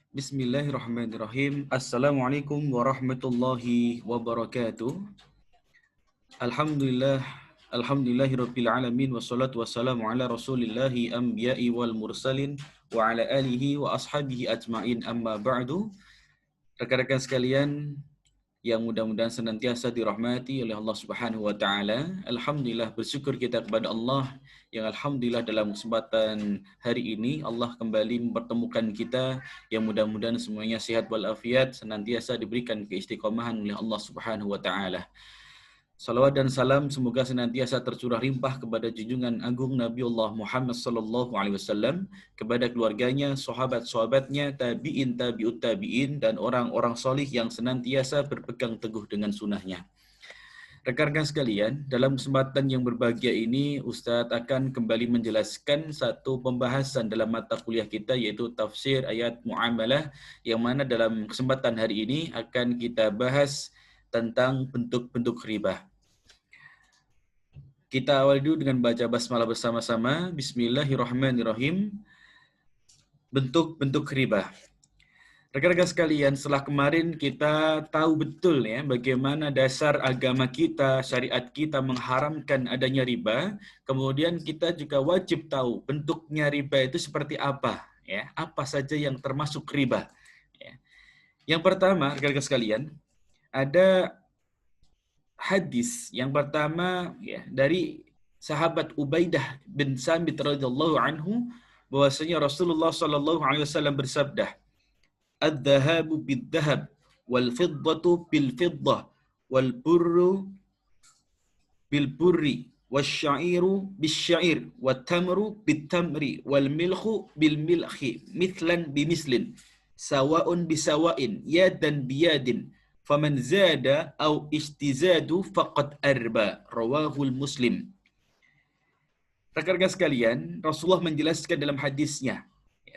Bismillahirrahmanirrahim. Assalamualaikum warahmatullahi wabarakatuh. Alhamdulillah, alhamdulillahirabbil alamin wassalatu wassalamu ala rasulillahi anbiya'i wal mursalin wa ala alihi wa ashabihi ajmain amma ba'du. Rekan-rekan sekalian yang mudah-mudahan senantiasa dirahmati oleh Allah Subhanahu wa taala. Alhamdulillah, bersyukur kita kepada Allah yang alhamdulillah dalam kesempatan hari ini Allah kembali mempertemukan kita, yang mudah-mudahan semuanya sehat walafiat, senantiasa diberikan keistiqomahan oleh Allah Subhanahu wa taala. Salawat dan salam semoga senantiasa tercurah limpah kepada junjungan agung Nabiullah Muhammad sallallahu alaihi wasallam, kepada keluarganya, sahabat-sahabatnya, tabi'in, tabi'ut tabi'in, dan orang-orang solih yang senantiasa berpegang teguh dengan sunnahnya. Rekan-rekan sekalian, dalam kesempatan yang berbahagia ini, Ustadz akan kembali menjelaskan satu pembahasan dalam mata kuliah kita, yaitu tafsir ayat muamalah, yang mana dalam kesempatan hari ini akan kita bahas tentang bentuk-bentuk riba. Kita awali dulu dengan baca basmalah bersama-sama. Bismillahirrahmanirrahim. Bentuk-bentuk riba. Rekan-rekan sekalian, setelah kemarin kita tahu betul ya bagaimana dasar agama kita, syariat kita mengharamkan adanya riba. Kemudian kita juga wajib tahu bentuknya riba itu seperti apa, ya. Apa saja yang termasuk riba. Ya. Yang pertama, rekan-rekan sekalian, ada hadis yang pertama ya dari sahabat Ubaidah bin Samit radhiyallahu anhu, bahwasanya Rasulullah sallallahu alaihi wasallam bersabda, "Adz-dzahabu bidz-dzahab wal fiddatu bil fiddah wal burru bil burri wasyairu bisya'ir wat tamru bit tamri wal milhu bil milhi mithlan bimislin sawa'un bisawain yadan biyadin faman zada au istizadu faqad arba." Rawahul Muslim. Rekan-rekan sekalian, Rasulullah menjelaskan dalam hadisnya,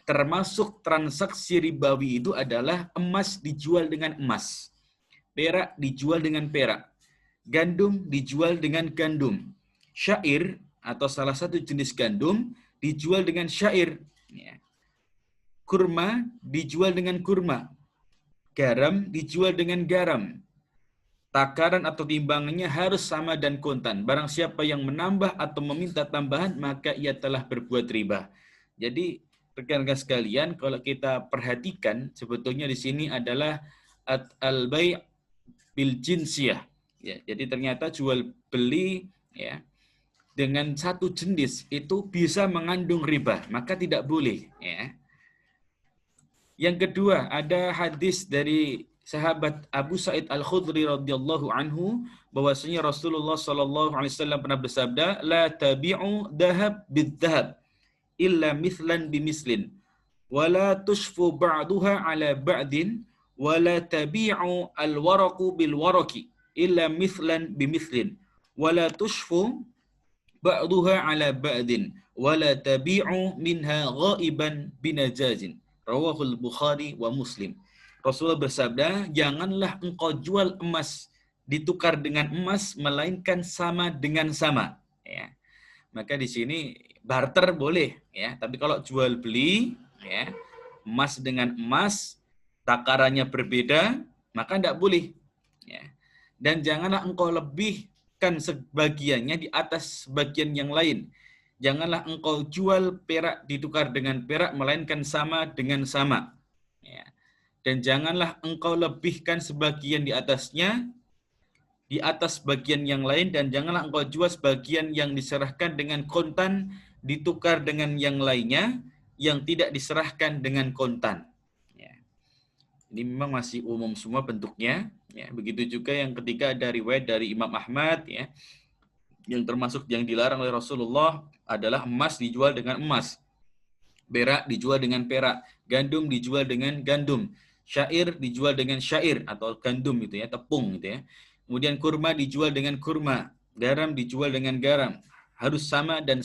termasuk transaksi ribawi itu adalah emas dijual dengan emas, perak dijual dengan perak, gandum dijual dengan gandum, syair atau salah satu jenis gandum dijual dengan syair, kurma dijual dengan kurma, garam dijual dengan garam. Takaran atau timbangannya harus sama dan kontan. Barang siapa yang menambah atau meminta tambahan, maka ia telah berbuat riba. Jadi, rekan-rekan sekalian, kalau kita perhatikan, sebetulnya di sini adalah al-bai' bil jinsiyah. Ya, jadi ternyata jual beli ya dengan satu jenis itu bisa mengandung riba, maka tidak boleh. Ya. Yang kedua, ada hadis dari sahabat Abu Sa'id Al-Khudri radhiyallahu anhu, bahwasanya Rasulullah sallallahu alaihi wasallam pernah bersabda, "La tabi'u dhahab bidh-dhahab illa mithlan bimislin, wa la tushfu ba'duha 'ala ba'din, wa la tabi'u al-waraqu bil waraqi illa mithlan bimithlin, wa la tushfu ba'duha 'ala ba'din, wa la tabi'u minha ghaiban binajazin." Rawahul Bukhari wa Muslim. Rasulullah bersabda, janganlah engkau jual emas ditukar dengan emas, melainkan sama dengan sama. Ya. Maka di sini barter boleh, ya. Tapi kalau jual beli, ya, emas dengan emas, takarannya berbeda, maka tidak boleh. Ya. Dan janganlah engkau lebihkan sebagiannya di atas sebagian yang lain. Janganlah engkau jual perak ditukar dengan perak, melainkan sama dengan sama. Ya. Dan janganlah engkau lebihkan sebagian di atasnya, di atas bagian yang lain, dan janganlah engkau jual sebagian yang diserahkan dengan kontan, ditukar dengan yang lainnya, yang tidak diserahkan dengan kontan. Ya. Ini memang masih umum semua bentuknya. Ya. Begitu juga yang ketiga ada riwayat dari Imam Ahmad, ya, yang termasuk yang dilarang oleh Rasulullah adalah emas dijual dengan emas, perak dijual dengan perak, gandum dijual dengan gandum, syair dijual dengan syair atau gandum itu ya, tepung gitu ya. Kemudian kurma dijual dengan kurma, garam dijual dengan garam. Harus sama dan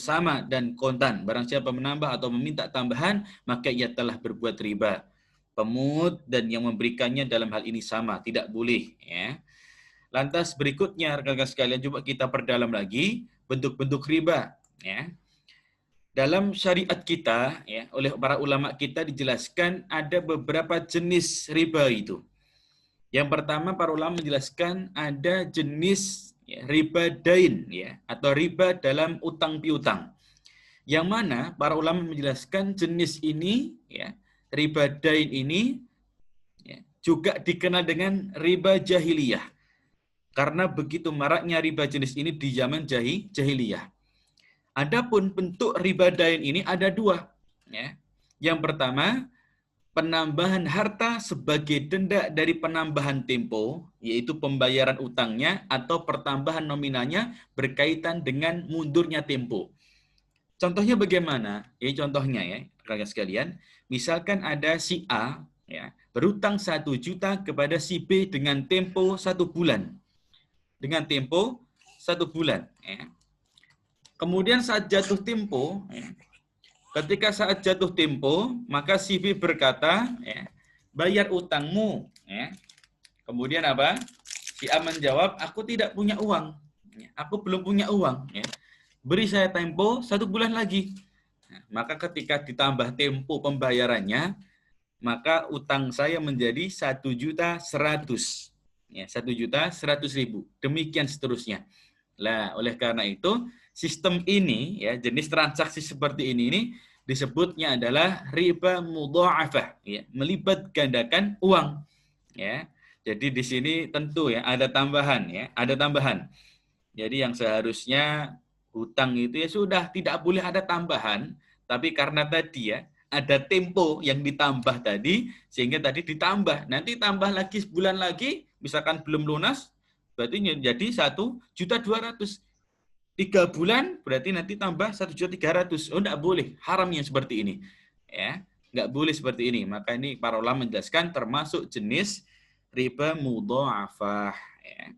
kontan. Barang siapa menambah atau meminta tambahan, maka ia telah berbuat riba. Pemut dan yang memberikannya dalam hal ini sama, tidak boleh ya. Lantas berikutnya rekan-rekan sekalian, coba kita perdalam lagi bentuk-bentuk riba ya. Dalam syariat kita, ya, oleh para ulama kita dijelaskan ada beberapa jenis riba itu. Yang pertama, para ulama menjelaskan ada jenis ya, riba dain, ya, atau riba dalam utang piutang. Yang mana para ulama menjelaskan jenis ini, ya, riba dain ini ya, juga dikenal dengan riba jahiliyah. Karena begitu maraknya riba jenis ini di zaman jahiliyah. Adapun bentuk riba dain ini ada dua. Ya. Yang pertama, penambahan harta sebagai denda dari penambahan tempo, yaitu pembayaran utangnya atau pertambahan nominalnya berkaitan dengan mundurnya tempo. Contohnya bagaimana? Contohnya ya, rekan sekalian, misalkan ada si A ya, berutang 1 juta kepada si B dengan tempo 1 bulan. Dengan tempo 1 bulan. Ya. Kemudian saat jatuh tempo, ya, ketika saat jatuh tempo, maka si B berkata, ya, bayar utangmu. Ya. Kemudian apa? Si A menjawab, aku tidak punya uang. Ya, aku belum punya uang. Ya. Beri saya tempo 1 bulan lagi. Nah, maka ketika ditambah tempo pembayarannya, maka utang saya menjadi 1.100.000. Ya, 1.100.000. Demikian seterusnya. Nah, oleh karena itu, sistem ini, ya, jenis transaksi seperti ini disebutnya adalah riba mudha'afah, ya, melibat gandakan uang. Ya. Jadi di sini tentu ya ada tambahan, ya, ada tambahan. Jadi yang seharusnya hutang itu ya sudah tidak boleh ada tambahan, tapi karena tadi ya ada tempo yang ditambah tadi, sehingga tadi ditambah. Nanti tambah lagi sebulan lagi, misalkan belum lunas, berarti jadi 1.200.000. 3 bulan berarti nanti tambah 1.300.000. Oh, enggak boleh. Haram yang seperti ini. Ya, enggak boleh seperti ini. Maka ini para ulama menjelaskan termasuk jenis riba mudha'afah. Ya.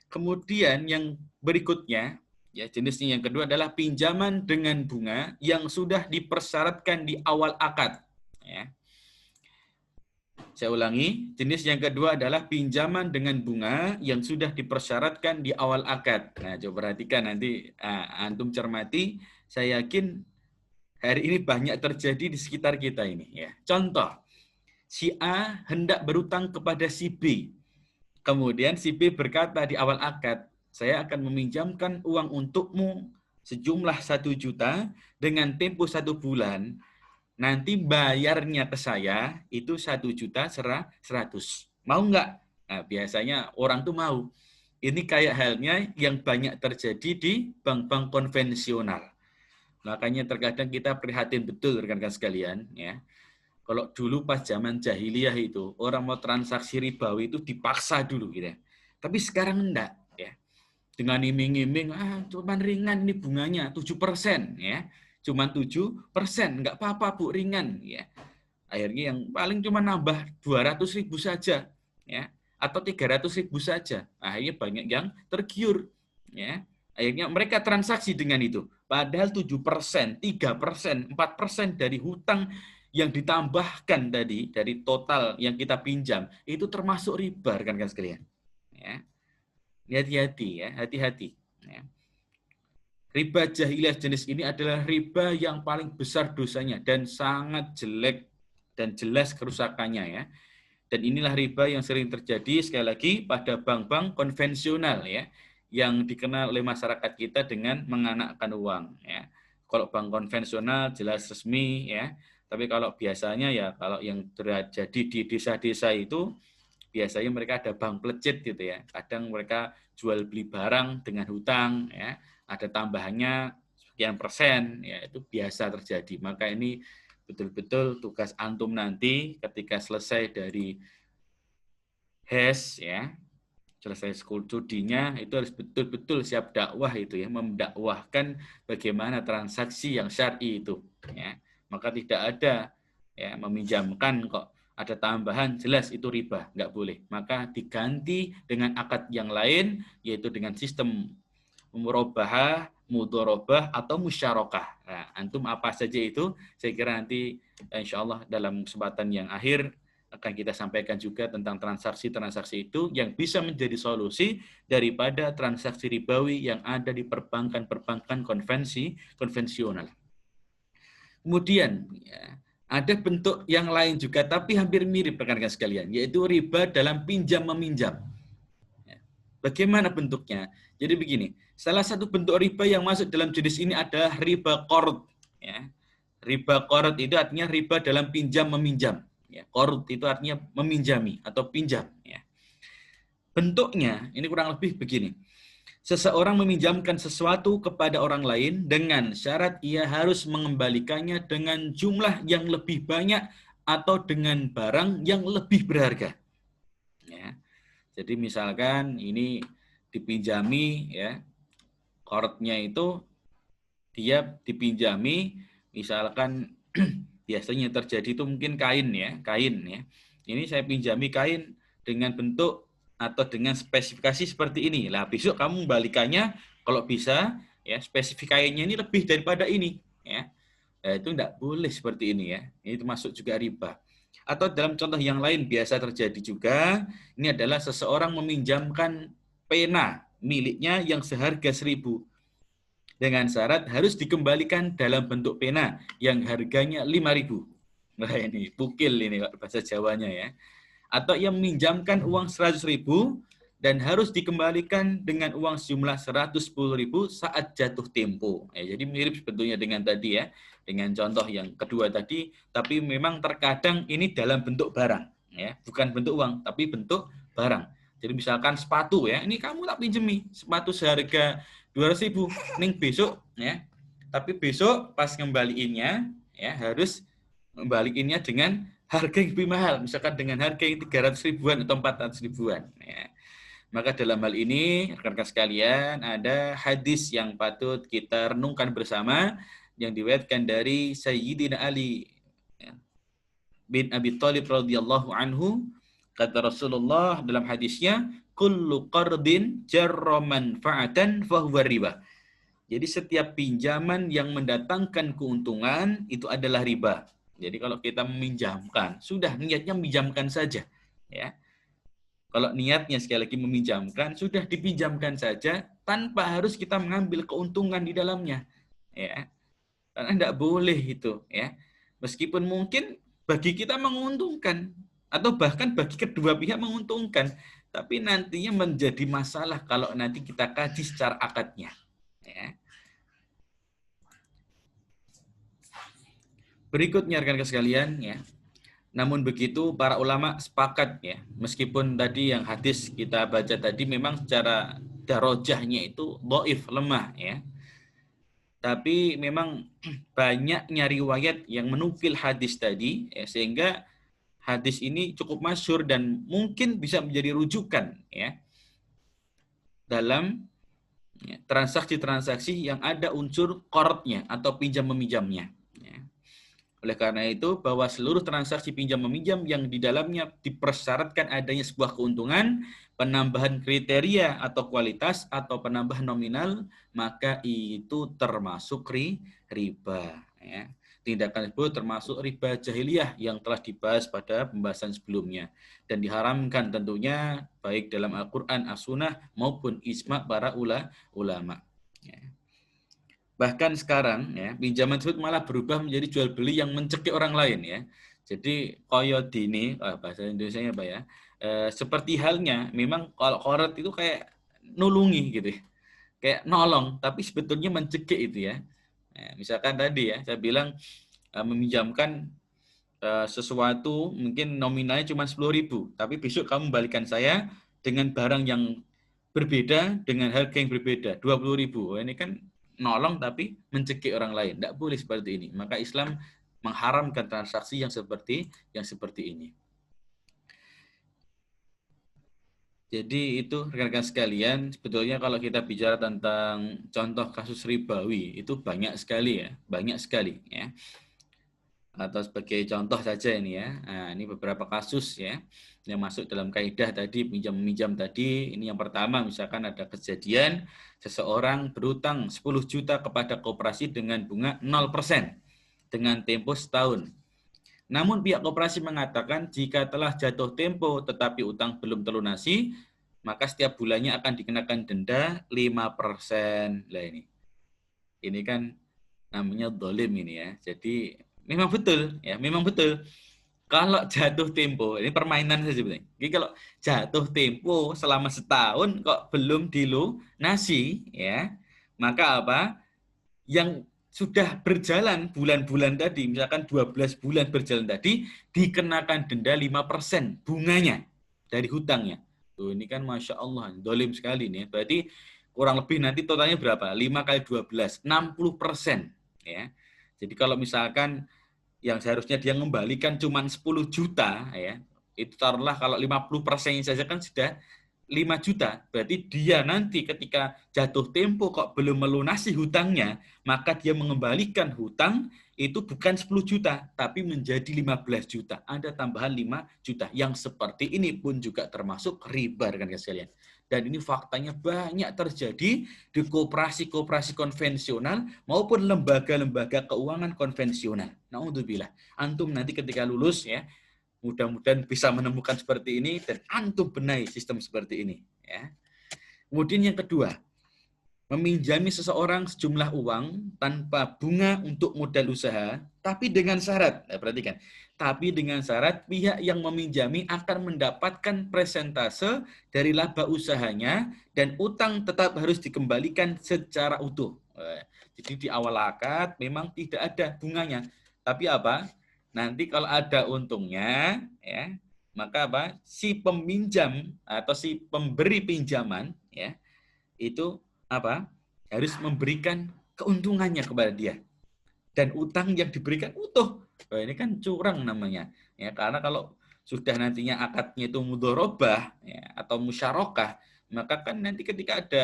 Kemudian yang berikutnya, ya jenisnya yang kedua adalah pinjaman dengan bunga yang sudah dipersyaratkan di awal akad. Ya. Saya ulangi, jenis yang kedua adalah pinjaman dengan bunga yang sudah dipersyaratkan di awal akad. Nah, coba perhatikan nanti antum cermati, saya yakin hari ini banyak terjadi di sekitar kita ini. Ya. Contoh, si A hendak berutang kepada si B. Kemudian si B berkata di awal akad, saya akan meminjamkan uang untukmu sejumlah 1 juta dengan tempo 1 bulan. Nanti bayarnya ke saya itu 1.100.000. Mau nggak? Nah, biasanya orang tuh mau. Ini kayak halnya yang banyak terjadi di bank-bank konvensional. Makanya terkadang kita prihatin betul rekan-rekan sekalian. Ya. Kalau dulu pas zaman jahiliyah itu, orang mau transaksi ribawi itu dipaksa dulu. Gitu. Tapi sekarang enggak. Ya. Dengan iming-iming, cuman ringan ini bunganya, 7%. Ya. Cuma 7%, nggak apa-apa Bu, ringan. Ya. Akhirnya yang paling cuma nambah 200.000 saja. Ya. Atau 300.000 saja. Akhirnya banyak yang tergiur. Ya. Akhirnya mereka transaksi dengan itu. Padahal 7%, 3%, 4% dari hutang yang ditambahkan tadi, dari total yang kita pinjam, itu termasuk riba, rekan-rekan sekalian. Ya. Hati-hati ya, hati-hati. Ya. Riba jahiliyah jenis ini adalah riba yang paling besar dosanya dan sangat jelek dan jelas kerusakannya ya. Dan inilah riba yang sering terjadi sekali lagi pada bank-bank konvensional ya, yang dikenal oleh masyarakat kita dengan menganakkan uang ya. Kalau bank konvensional jelas resmi ya, tapi kalau biasanya ya kalau yang terjadi di desa-desa itu biasanya mereka ada bank pelecit gitu ya. Kadang mereka jual beli barang dengan hutang ya, ada tambahannya sekian persen ya, itu biasa terjadi. Maka ini betul-betul tugas antum nanti ketika selesai dari HES ya, selesai studinya itu harus betul-betul siap dakwah itu ya, mendakwahkan bagaimana transaksi yang syar'i itu ya. Maka tidak ada ya meminjamkan kok ada tambahan, jelas itu riba, nggak boleh. Maka diganti dengan akad yang lain, yaitu dengan sistem murabahah, mudharabah, atau musyarakah. Nah, antum apa saja itu, saya kira nanti insya Allah dalam kesempatan yang akhir akan kita sampaikan juga tentang transaksi-transaksi itu yang bisa menjadi solusi daripada transaksi ribawi yang ada di perbankan-perbankan konvensional. Kemudian ya, ada bentuk yang lain juga, tapi hampir mirip rekan-rekan sekalian, yaitu riba dalam pinjam meminjam. Bagaimana bentuknya? Jadi begini, salah satu bentuk riba yang masuk dalam jenis ini adalah riba qard. Ya. Riba qard itu artinya riba dalam pinjam meminjam. Ya. Qard itu artinya meminjami atau pinjam. Ya. Bentuknya ini kurang lebih begini. Seseorang meminjamkan sesuatu kepada orang lain dengan syarat ia harus mengembalikannya dengan jumlah yang lebih banyak atau dengan barang yang lebih berharga. Ya. Jadi misalkan ini dipinjami ya, qardnya itu dia dipinjami misalkan biasanya terjadi itu mungkin kain ya. Ini saya pinjami kain dengan bentuk atau dengan spesifikasi seperti ini. Lah besok kamu balikannya kalau bisa ya spesifik kainnya ini lebih daripada ini ya. Nah, itu tidak boleh seperti ini ya. Ini termasuk juga riba. Atau dalam contoh yang lain biasa terjadi juga, ini adalah seseorang meminjamkan pena miliknya yang seharga 1.000 dengan syarat harus dikembalikan dalam bentuk pena yang harganya 5.000. Nah ini pukil ini bahasa Jawanya ya. Atau ia meminjamkan uang 100.000 dan harus dikembalikan dengan uang sejumlah 110.000 saat jatuh tempo. Ya, jadi mirip sebetulnya dengan tadi ya, dengan contoh yang kedua tadi, tapi memang terkadang ini dalam bentuk barang, ya, bukan bentuk uang, tapi bentuk barang. Jadi misalkan sepatu ya, ini kamu tak pinjemi sepatu seharga 200.000, ning besok ya, tapi besok pas ngembaliinnya ya harus ngembaliinnya dengan harga yang lebih mahal, misalkan dengan harga yang 300 ribuan atau 400 ribuan. Ya. Maka dalam hal ini, rekan-rekan sekalian, ada hadis yang patut kita renungkan bersama, yang diriwayatkan dari Sayyidina Ali bin Abi Thalib radhiyallahu anhu, kata Rasulullah dalam hadisnya, kullu qardin jarra manfa'atan fahuwa riba. Jadi setiap pinjaman yang mendatangkan keuntungan itu adalah riba. Jadi kalau kita meminjamkan, sudah niatnya meminjamkan saja, ya. Kalau niatnya sekali lagi meminjamkan, sudah dipinjamkan saja tanpa harus kita mengambil keuntungan di dalamnya, ya. Karena tidak boleh itu, ya. Meskipun mungkin bagi kita menguntungkan atau bahkan bagi kedua pihak menguntungkan, tapi nantinya menjadi masalah kalau nanti kita kaji secara akadnya, ya. Berikutnya rekan-rekan sekalian ya. Namun begitu para ulama sepakat ya, meskipun tadi yang hadis kita baca tadi memang secara darajahnya itu dhaif, lemah ya. Tapi memang banyaknya riwayat yang menukil hadis tadi ya, sehingga hadis ini cukup masyhur dan mungkin bisa menjadi rujukan ya dalam ya, transaksi-transaksi yang ada unsur qardnya atau pinjam meminjamnya. Oleh karena itu, bahwa seluruh transaksi pinjam meminjam yang di dalamnya dipersyaratkan adanya sebuah keuntungan, penambahan kriteria atau kualitas, atau penambahan nominal, maka itu termasuk riba. Ya. Tindakan tersebut termasuk riba jahiliyah yang telah dibahas pada pembahasan sebelumnya. Dan diharamkan tentunya baik dalam Al-Quran, As-Sunnah, maupun ijma' para ulama. Ya. Bahkan sekarang ya pinjaman tersebut malah berubah menjadi jual beli yang mencekik orang lain ya. Jadi koyo dini, bahasa Indonesianya apa ya? Seperti halnya memang kalau qard itu kayak nulungi gitu ya. Kayak nolong, tapi sebetulnya mencekik itu ya. Misalkan tadi ya, saya bilang meminjamkan sesuatu mungkin nominalnya cuma 10.000, tapi besok kamu balikan saya dengan barang yang berbeda dengan harga yang berbeda 20.000. Ini kan nolong tapi mencekik orang lain. Tidak boleh seperti ini. Maka Islam mengharamkan transaksi yang seperti ini. Jadi itu rekan-rekan sekalian, sebetulnya kalau kita bicara tentang contoh kasus ribawi itu banyak sekali ya, Atau sebagai contoh saja ini ya. Nah, ini beberapa kasus ya yang masuk dalam kaidah tadi pinjam-meminjam tadi. Ini yang pertama, misalkan ada kejadian seseorang berutang 10 juta kepada koperasi dengan bunga 0% dengan tempo setahun. Namun pihak koperasi mengatakan jika telah jatuh tempo tetapi utang belum terlunasi, maka setiap bulannya akan dikenakan denda 5%. Lah ini kan namanya dolim ini ya. Jadi memang betul ya, memang betul. Kalau jatuh tempo, ini permainan saja sebenarnya. Jadi kalau jatuh tempo selama setahun kok belum dilunasi ya, maka apa? Yang sudah berjalan bulan-bulan tadi, misalkan 12 bulan berjalan tadi, dikenakan denda 5% bunganya dari hutangnya. Tuh, ini kan Masya Allah, dolim sekali nih. Berarti kurang lebih nanti totalnya berapa? 5 kali 12, 60%. Ya. Jadi kalau misalkan yang seharusnya dia mengembalikan cuma 10 juta, ya, itu taruhlah kalau 50% saja kan sudah 5 juta. Berarti dia nanti ketika jatuh tempo kok belum melunasi hutangnya, maka dia mengembalikan hutang itu bukan 10 juta, tapi menjadi 15 juta. Ada tambahan 5 juta. Yang seperti ini pun juga termasuk riba, kan sekalian. Dan ini faktanya banyak terjadi di koperasi-koperasi konvensional maupun lembaga-lembaga keuangan konvensional. Naudzubillah. Antum nanti ketika lulus ya, mudah-mudahan bisa menemukan seperti ini dan antum benahi sistem seperti ini ya. Kemudian yang kedua, meminjami seseorang sejumlah uang tanpa bunga untuk modal usaha, tapi dengan syarat, perhatikan, tapi dengan syarat pihak yang meminjami akan mendapatkan persentase dari laba usahanya dan utang tetap harus dikembalikan secara utuh. Jadi di awal akad memang tidak ada bunganya, tapi apa? Nanti kalau ada untungnya, ya, maka apa? Si peminjam atau si pemberi pinjaman, ya, itu apa? Harus memberikan keuntungannya kepada dia. Dan utang yang diberikan utuh. Nah, ini kan curang namanya. Ya, karena kalau sudah nantinya akadnya itu mudharabah ya, atau musyarakah, maka kan nanti ketika ada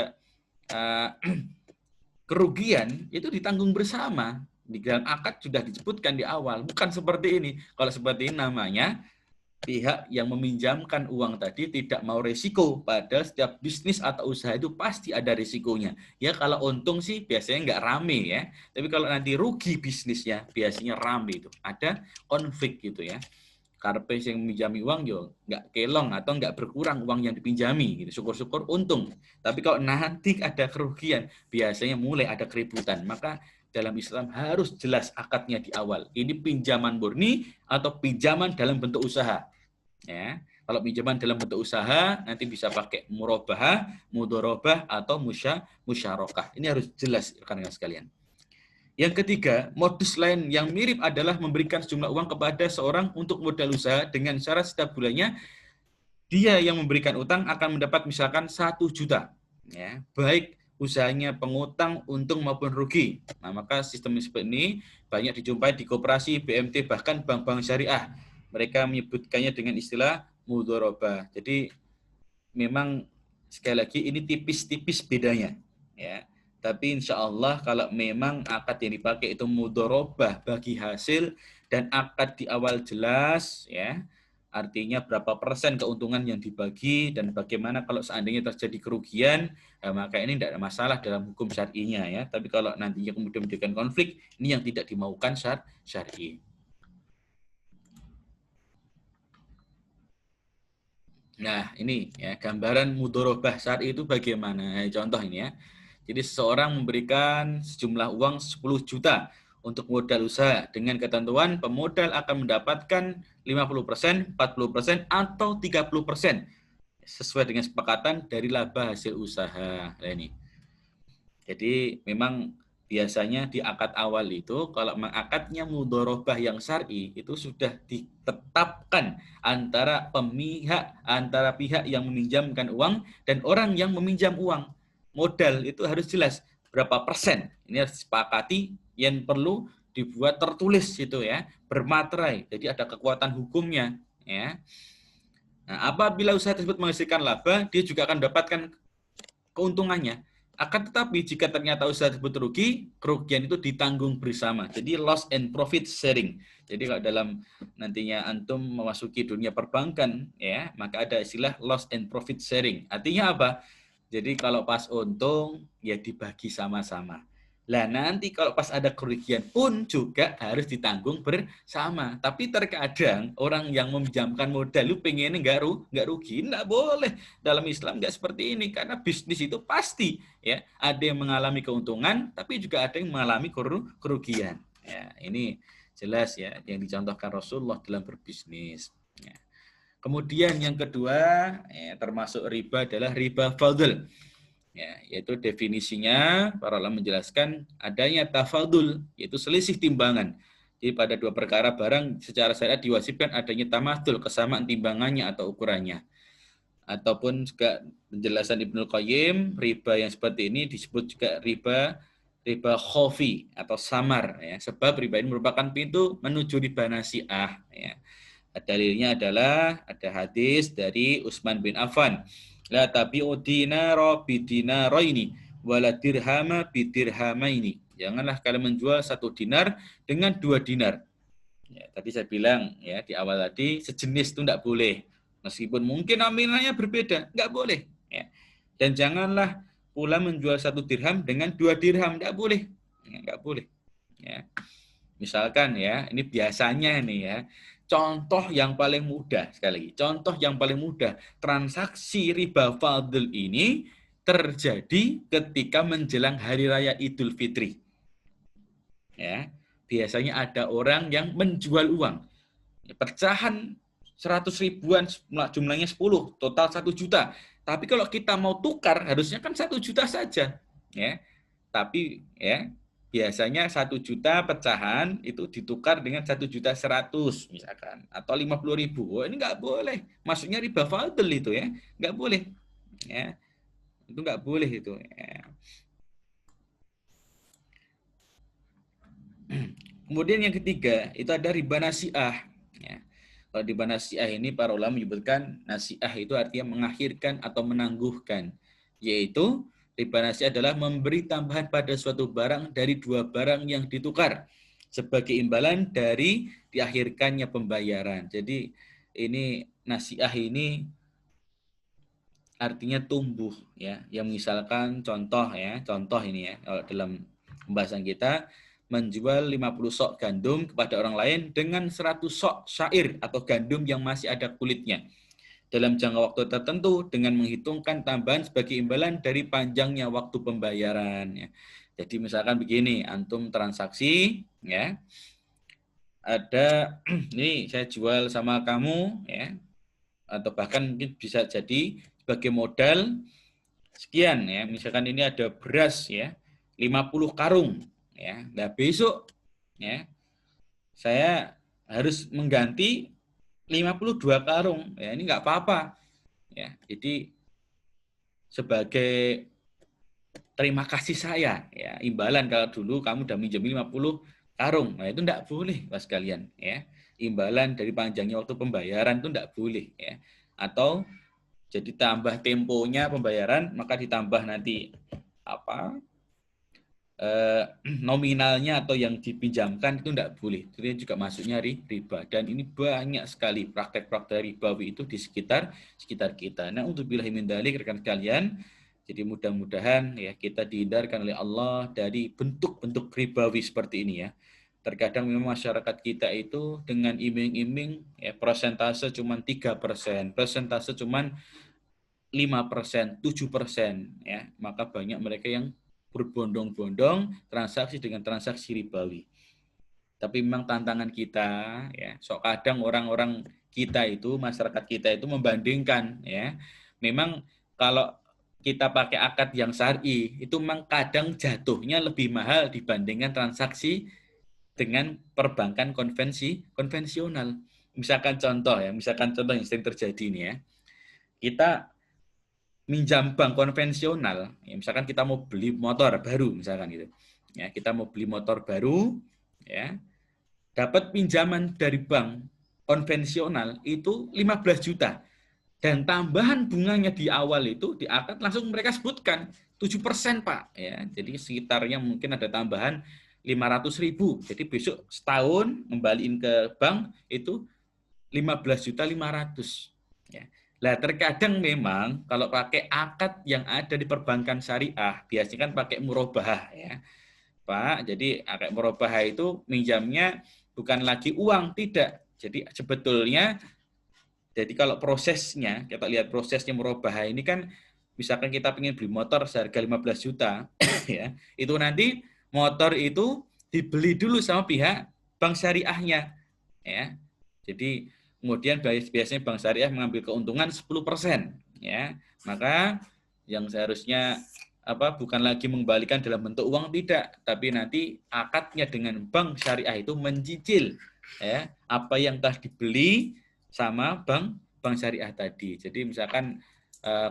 uh, kerugian itu ditanggung bersama. Di dalam akad sudah disebutkan di awal. Bukan seperti ini. Kalau seperti ini namanya pihak yang meminjamkan uang tadi tidak mau resiko. Padahal setiap bisnis atau usaha itu pasti ada resikonya. Ya kalau untung sih biasanya nggak rame ya. Tapi kalau nanti rugi bisnisnya biasanya rame itu. Ada konflik gitu ya. Karpe yang meminjami uang yo nggak kelong atau nggak berkurang uang yang dipinjami gitu. Syukur-syukur untung. Tapi kalau nanti ada kerugian biasanya mulai ada keributan. Maka dalam Islam harus jelas akadnya di awal. Ini pinjaman murni atau pinjaman dalam bentuk usaha. Ya, kalau pinjaman dalam bentuk usaha nanti bisa pakai murabahah, mudharabah atau musyarakah. Ini harus jelas rekan-rekan sekalian. Yang ketiga, modus lain yang mirip adalah memberikan sejumlah uang kepada seorang untuk modal usaha dengan syarat setiap bulannya dia yang memberikan utang akan mendapat misalkan 1 juta. Ya, baik usahanya pengutang untung maupun rugi. Nah, maka sistem seperti ini banyak dijumpai di koperasi, BMT, bahkan bank-bank syariah. Mereka menyebutkannya dengan istilah mudharabah. Jadi memang sekali lagi ini tipis-tipis bedanya. Ya. Tapi insya Allah kalau memang akad yang dipakai itu mudharabah bagi hasil dan akad di awal jelas, ya, artinya berapa persen keuntungan yang dibagi dan bagaimana kalau seandainya terjadi kerugian, maka ini tidak ada masalah dalam hukum syar'inya ya. Tapi kalau nantinya kemudian menjadikan konflik, ini yang tidak dimaukan syar'i. Nah, ini ya gambaran mudharabah syar'i itu bagaimana? Contoh ini ya. Jadi seseorang memberikan sejumlah uang 10 juta untuk modal usaha dengan ketentuan pemodal akan mendapatkan 50%, 40% atau 30% sesuai dengan sepakatan dari laba hasil usaha. Nah, ini. Jadi memang biasanya di akad awal itu kalau mengakadnya mudharabah yang syar'i itu sudah ditetapkan antara pihak yang meminjamkan uang dan orang yang meminjam uang. Modal itu harus jelas berapa persen. Ini harus disepakati yang perlu dibuat tertulis gitu ya, bermaterai. Jadi ada kekuatan hukumnya ya. Nah, apabila usaha tersebut menghasilkan laba, dia juga akan mendapatkan keuntungannya. Akan tetapi jika ternyata usaha tersebut rugi, kerugian itu ditanggung bersama. Jadi loss and profit sharing. Jadi kalau dalam nantinya antum memasuki dunia perbankan, ya, maka ada istilah loss and profit sharing. Artinya apa? Jadi kalau pas untung, ya dibagi sama-sama. Lah nanti kalau pas ada kerugian pun juga harus ditanggung bersama. Tapi terkadang orang yang meminjamkan modal lu pengennya nggak rugi, nggak boleh. Dalam Islam nggak seperti ini karena bisnis itu pasti ya ada yang mengalami keuntungan, tapi juga ada yang mengalami kerugian. Ya ini jelas ya yang dicontohkan Rasulullah dalam berbisnis. Ya. Kemudian yang kedua ya, termasuk riba adalah riba fadl. Ya, yaitu definisinya para ulama menjelaskan adanya tafadul, yaitu selisih timbangan. Jadi pada dua perkara barang secara syariat diwajibkan adanya tamathul, kesamaan timbangannya atau ukurannya. Ataupun juga penjelasan Ibnu Qayyim, riba yang seperti ini disebut juga riba khofi atau samar ya. Sebab riba ini merupakan pintu menuju riba nasi'ah ya. Dalilnya adalah ada hadis dari Utsman bin Affan. La tabi'u dinara bidinaraini wala dirhama bidirhamaini. Janganlah kalian menjual satu dinar dengan dua dinar. Ya, tadi saya bilang ya di awal tadi sejenis itu tidak boleh. Meskipun mungkin nominalnya berbeda, nggak boleh. Ya. Dan janganlah pula menjual satu dirham dengan dua dirham, nggak boleh. Ya, nggak boleh. Ya. Misalkan ya, ini biasanya nih ya, contoh yang paling mudah, sekali lagi, contoh yang paling mudah, transaksi riba fadl ini terjadi ketika menjelang Hari Raya Idul Fitri. Ya, biasanya ada orang yang menjual uang. Pecahan 100 ribuan, jumlahnya 10, total 1 juta. Tapi kalau kita mau tukar, harusnya kan 1 juta saja. Ya, tapi ya biasanya 1 juta pecahan itu ditukar dengan 1.100.000 misalkan atau 50.000. Oh, ini nggak boleh. Maksudnya riba fadl itu ya, nggak boleh. Ya, itu nggak boleh itu. Ya. Kemudian yang ketiga itu ada riba nasi'ah. Ya. Kalau riba nasi'ah ini para ulama menyebutkan nasi'ah itu artinya mengakhirkan atau menangguhkan, yaitu riba nasi'ah adalah memberi tambahan pada suatu barang dari dua barang yang ditukar sebagai imbalan dari diakhirkannya pembayaran. Jadi ini nasi'ah ini artinya tumbuh ya. Yang misalkan contoh ya, contoh ini ya kalau dalam pembahasan kita menjual 50 sok gandum kepada orang lain dengan 100 sok syair atau gandum yang masih ada kulitnya dalam jangka waktu tertentu dengan menghitungkan tambahan sebagai imbalan dari panjangnya waktu pembayaran ya. Jadi misalkan begini, antum transaksi ya. Ada ini saya jual sama kamu ya atau bahkan mungkin bisa jadi sebagai modal sekian ya. Misalkan ini ada beras ya 50 karung ya. Nah, besok ya saya harus mengganti 52 karung. Ya, ini nggak apa-apa. Ya, jadi sebagai terima kasih saya ya, imbalan kalau dulu kamu udah minjem 50 karung. Nah, itu enggak boleh Mas kalian ya. Imbalan dari panjangnya waktu pembayaran itu enggak boleh ya. Atau jadi tambah temponya pembayaran maka ditambah nanti apa? Nominalnya atau yang dipinjamkan itu tidak boleh. Itu juga masuknya riba. Dan ini banyak sekali praktek-praktek ribawi itu di sekitar kita. Nah, untuk billahi min dzalik rekan sekalian, jadi mudah-mudahan ya kita dihindarkan oleh Allah dari bentuk-bentuk ribawi seperti ini ya. Terkadang memang masyarakat kita itu dengan iming-iming ya persentase cuma 3%, persentase cuma 5%, 7% ya. Maka banyak mereka yang berbondong-bondong transaksi dengan transaksi ribawi. Tapi memang tantangan kita ya, sok kadang orang-orang kita itu, masyarakat kita itu membandingkan ya. Memang kalau kita pakai akad yang syar'i itu memang kadang jatuhnya lebih mahal dibandingkan transaksi dengan perbankan konvensional. Misalkan contoh yang sering terjadi ini ya. Kita minjam bank konvensional, ya, misalkan kita mau beli motor baru, misalkan gitu, ya kita mau beli motor baru, ya dapat pinjaman dari bank konvensional itu 15 juta dan tambahan bunganya di awal itu di akad langsung mereka sebutkan 7% Pak, ya jadi sekitarnya mungkin ada tambahan 500.000, jadi besok setahun kembaliin ke bank itu 15.500.000 ya. Nah, terkadang memang kalau pakai akad yang ada di perbankan syariah, biasanya kan pakai murabahah ya. Pak, jadi akad murabahah itu minjamnya bukan lagi uang, tidak. Jadi sebetulnya, jadi kalau prosesnya, kita lihat prosesnya murabahah ini kan, misalkan kita ingin beli motor seharga 15 juta, ya, itu nanti motor itu dibeli dulu sama pihak bank syariahnya, ya. Jadi kemudian biasanya bank syariah mengambil keuntungan 10%, ya. Maka yang seharusnya bukan lagi mengembalikan dalam bentuk uang, tidak, tapi nanti akadnya dengan bank syariah itu mencicil, ya, apa yang telah dibeli sama bank syariah tadi. Jadi misalkan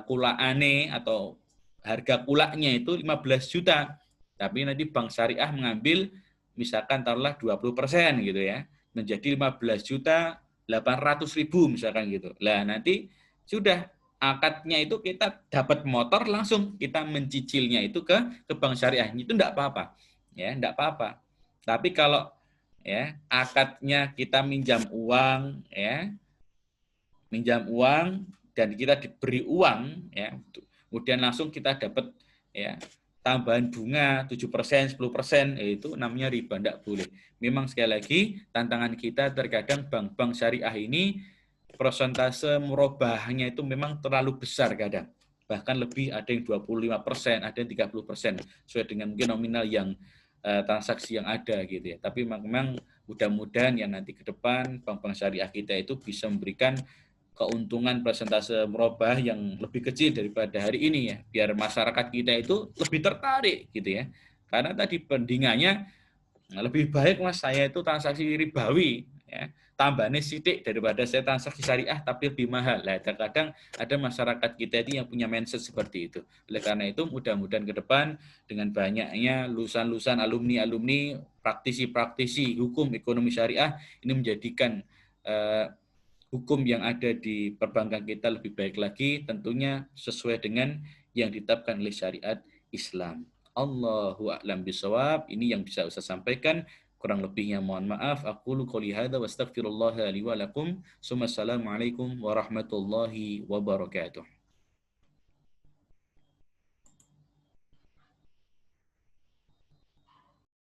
kulaane atau harga kulaknya itu 15 juta, tapi nanti bank syariah mengambil misalkan taruhlah 20% gitu ya, menjadi 15 juta 800.000 misalkan gitu. Lah nanti sudah akadnya itu kita dapat motor, langsung kita mencicilnya itu ke bank syariah, itu enggak apa-apa. Ya, enggak apa-apa. Tapi kalau ya akadnya kita minjam uang, ya, minjam uang dan kita diberi uang, ya, kemudian langsung kita dapat ya tambahan bunga 7%, 10%, itu namanya riba, enggak boleh. Memang sekali lagi tantangan kita terkadang bank-bank syariah ini persentase murabahnya itu memang terlalu besar kadang. Bahkan lebih, ada yang 25%, ada yang 30%, sesuai dengan mungkin nominal yang transaksi yang ada gitu ya. Tapi memang mudah-mudahan yang nanti ke depan bank-bank syariah kita itu bisa memberikan keuntungan persentase murabah yang lebih kecil daripada hari ini ya, biar masyarakat kita itu lebih tertarik gitu ya. Karena tadi bandingannya lebih baik Mas saya itu transaksi ribawi ya, tambahnya sidik daripada saya transaksi syariah tapi lebih mahal. Nah, terkadang ada masyarakat kita itu yang punya mindset seperti itu. Oleh karena itu mudah-mudahan ke depan dengan banyaknya lulusan-lulusan alumni-alumni praktisi-praktisi hukum ekonomi syariah ini menjadikan hukum yang ada di perbankan kita lebih baik lagi, tentunya sesuai dengan yang ditetapkan oleh syariat Islam. Allahu a'lam bishawab. Ini yang bisa Ustaz sampaikan. Kurang lebihnya mohon maaf. Aqulu qouli hadza wa astaghfirullah li wa lakum. Assalamualaikum warahmatullahi wabarakatuh.